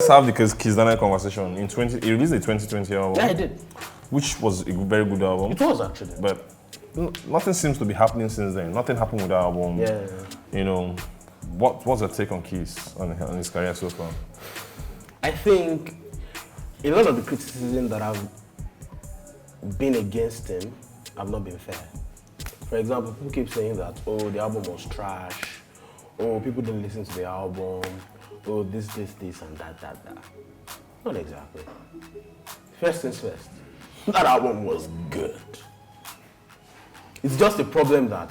have the Kizz Daniel conversation. He released a 2020 album. Yeah, he did. Which was a very good album. It was actually. But nothing seems to be happening since then. Nothing happened with that album. Yeah. You know, what's your take on Kizz on his career so far? I think a lot of the criticism that I've been against him have not been fair. For example, people keep saying that, oh, the album was trash, oh, people didn't listen to the album, oh, this, and that. Not exactly. First things first, that album was good. It's just a problem that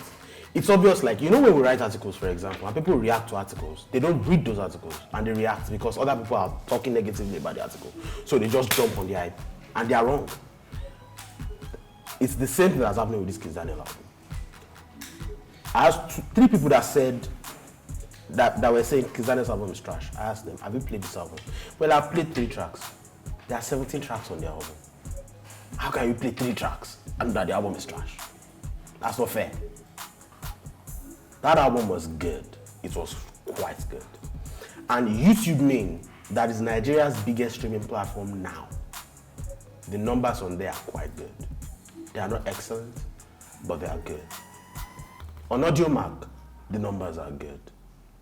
it's obvious, like, you know, when we write articles, for example, and people react to articles, they don't read those articles and they react because other people are talking negatively about the article. So they just jump on the hype and they are wrong. It's the same thing that's happening with this Kizz Daniel album. I asked 3 people that said that were saying Kizz Daniel's album is trash. I asked them, have you played this album? Well, I've played 3 tracks. There are 17 tracks on the album. How can you play 3 tracks and that the album is trash? That's not fair. That album was good. It was quite good. And YouTube Main, that is Nigeria's biggest streaming platform now, the numbers on there are quite good. They are not excellent, but they are good. On Audio Mark, the numbers are good.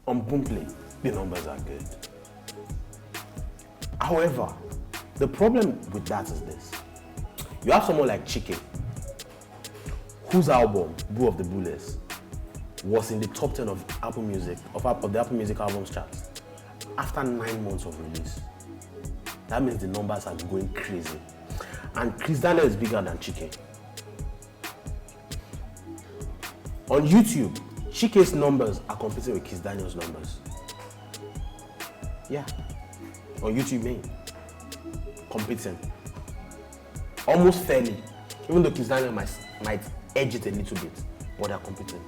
On Boomplay, the numbers are good. However, the problem with that is this. You have someone like Chike, whose album, Boo of the Bullets, was in the top 10 of Apple Music, of the Apple Music albums charts after 9 months of release. That means the numbers are going crazy. And Kizz Daniel is bigger than Chike. On YouTube, Chike's numbers are competing with Kizz Daniel's numbers. Yeah. On YouTube Main. Competing. Almost fairly. Even though Kizz Daniel might edge it a little bit, but they're competing.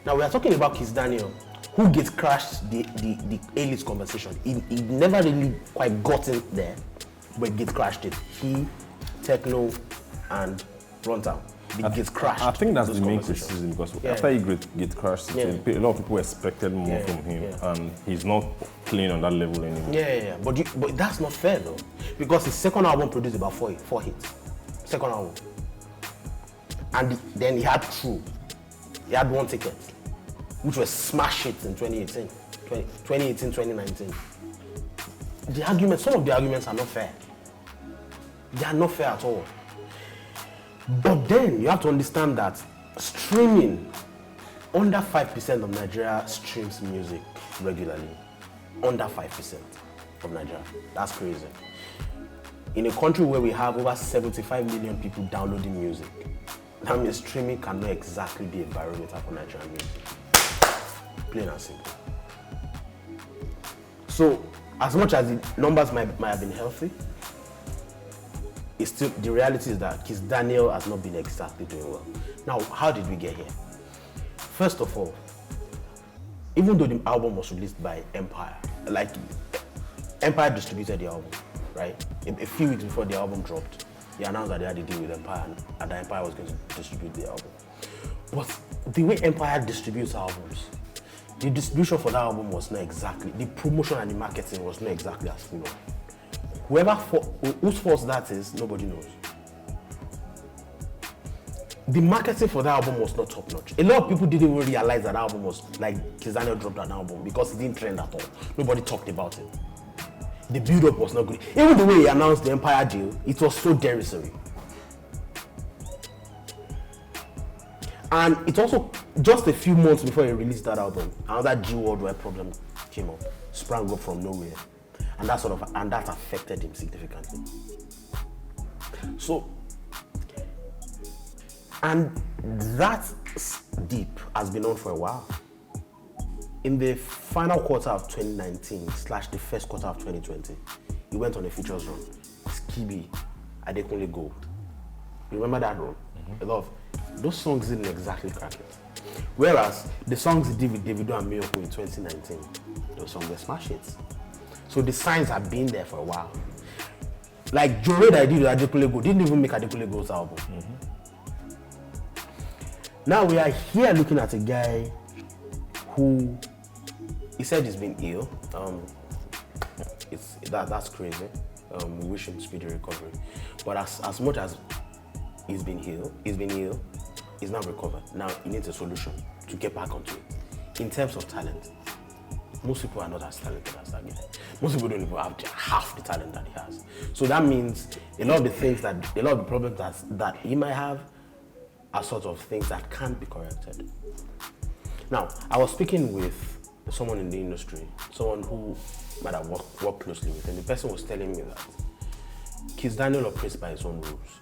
Now we are talking about Kizz Daniel, who gets crashed the A-list conversation. He never really quite got in there, but gets crashed it. He, Techno, and Runtown. He gets crashed. I think that's the main criticism because after he gets crashed, a lot of people expected more from him, and he's not playing on that level anymore. Yeah. But that's not fair though, because his second album produced about 4 hits. Second album. And then he had True. He had One Ticket, which was smash hits in 2018, 2019. Some of the arguments are not fair. They are not fair at all. But then you have to understand that streaming, under 5% of Nigeria streams music regularly. Under 5% of Nigeria. That's crazy. In a country where we have over 75 million people downloading music, that means streaming cannot exactly be a barometer for Nigerian music. Plain and simple. So, as much as the numbers might have been healthy, it's still, the reality is that Kizz Daniel has not been exactly doing well. Now, how did we get here? First of all, even though the album was released by Empire, like Empire distributed the album, right? A few weeks before the album dropped, they announced that they had a deal with Empire and that Empire was going to distribute the album. But the way Empire distributes albums, the distribution for that album was not exactly, the promotion and the marketing was not exactly as full on. Whose fault that is, nobody knows. The marketing for that album was not top notch. A lot of people didn't even realize that album was, like, Kizz Daniel dropped that album because it didn't trend at all. Nobody talked about it. The build-up was not good. Even the way he announced the Empire deal, it was so derisory. And it also, just a few months before he released that album, another G-Worldwide problem came up, sprang up from nowhere. And that affected him significantly. So, and that dip has been on for a while. In the final quarter of 2019 / the first quarter of 2020, he went on a features run. Skibi, Adekunle Gold. You remember that run? Mm-hmm. A lot of those songs didn't exactly crack it. Whereas the songs he did with Davido and Miyoko in 2019, those songs were smash hits. So the signs have been there for a while. Like Joe that I did with Adekunle Gold didn't even make Adekunle Gold's album. Mm-hmm. Now we are here looking at a guy who, he said he's been ill. that's crazy. We wish him speedy recovery. But as much as he's been ill, he's now recovered. Now he needs a solution to get back onto it. In terms of talent, most people are not as talented as that guy. Most people don't even have half the talent that he has. So that means a lot of the problems that he might have are sort of things that can't be corrected. Now, I was speaking with someone in the industry, someone who might have worked closely with, and the person was telling me that Kizz Daniel operates by his own rules.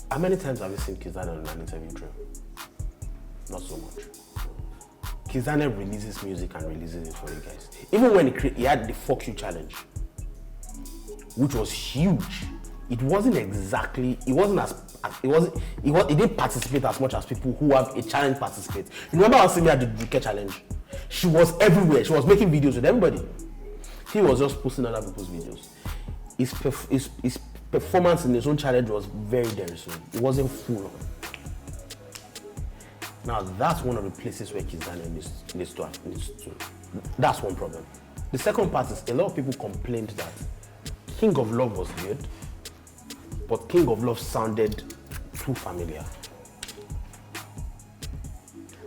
How many times have you seen Kizz Daniel in an interview, Drew? Not so much. Kizz Daniel releases music and releases it for you guys. Even when he had the Fuck You challenge, which was huge. It wasn't exactly, it didn't participate as much as people who have a challenge participate. You remember how Simi had the Duke challenge? She was everywhere. She was making videos with everybody. He was just posting other people's videos. His performance in his own challenge was very derisive. It wasn't full on. Now that's one of the places where Kizz Daniel needs to. That's one problem. The second part is a lot of people complained that King of Love was good, but King of Love sounded too familiar.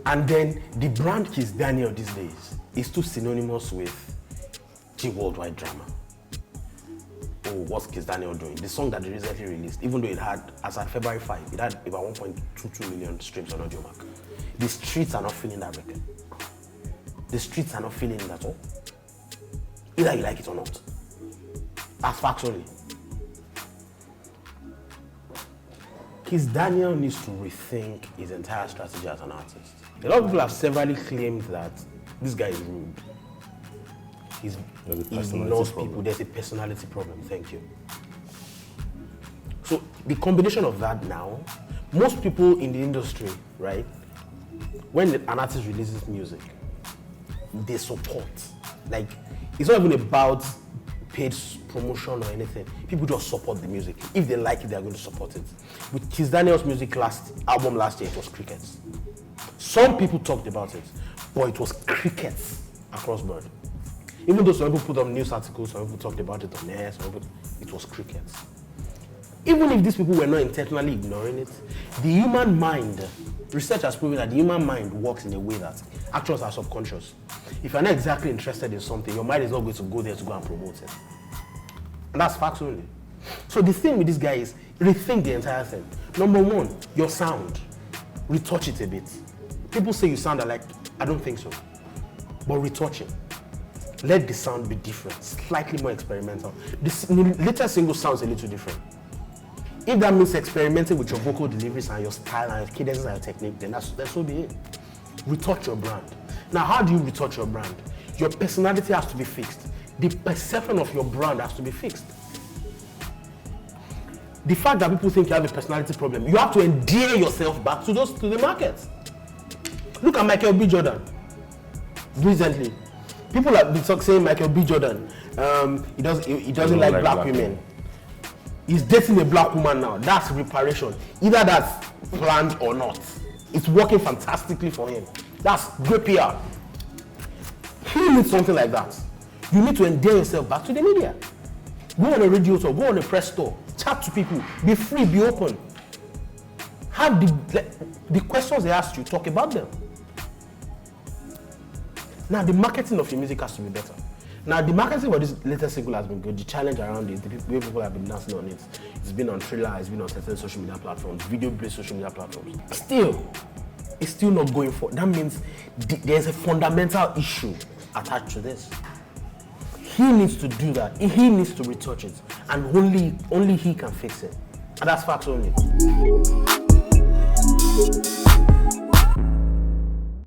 And then the brand Kizz Daniel these days is too synonymous with G Worldwide Drama. Oh, what's Kizz Daniel doing? The song that they recently released, even though it had, as at February 5, it had about 1.22 million streams on Audiomack. The streets are not feeling that record. The streets are not feeling it at all. Either you like it or not. That's facts only. Kizz Daniel needs to rethink his entire strategy as an artist. A lot of people have severally claimed that this guy is rude. He ignores people. There's a personality problem. Thank you. So the combination of that now, most people in the industry, right, when an artist releases music, they support. Like, it's not even about paid promotion or anything. People just support the music. If they like it, they're going to support it. With Kizz Daniel's album last year, it was crickets. Some people talked about it, but it was crickets across board. Even though some people put on news articles, some people talked about it on air, it was crickets. Even if these people were not intentionally ignoring it, the human mind, research has proven that the human mind works in a way that actions are subconscious. If you're not exactly interested in something, your mind is not going to go there to go and promote it. And that's facts only. So the thing with this guy is rethink the entire thing. Number one, your sound. Retouch it a bit. People say you sound alike. I don't think so. But retouch it. Let the sound be different, slightly more experimental. The latest single sounds a little different. If that means experimenting with your vocal deliveries and your style and your cadences and your technique, then that's so be it. Retouch your brand. Now, how do you retouch your brand? Your personality has to be fixed. The perception of your brand has to be fixed. The fact that people think you have a personality problem, you have to endear yourself back to the market. Look at Michael B. Jordan. Recently, people have been saying Michael B. Jordan, he doesn't like black women. He's dating a black woman now. That's reparation. Either that's planned or not. It's working fantastically for him. That's great PR. He needs something like that. You need to endear yourself back to the media. Go on a radio show, go on a press tour, chat to people, be free, be open. Have the questions they ask you, talk about them. Now, the marketing of your music has to be better. Now, the marketing for this latest single has been good. The challenge around it, the way people have been dancing on it, it's been on Thriller, it's been on certain social media platforms, video-based social media platforms. Still, it's still not going for. That means there's a fundamental issue attached to this. He needs to do that. He needs to retouch it, and only he can fix it. And that's facts only.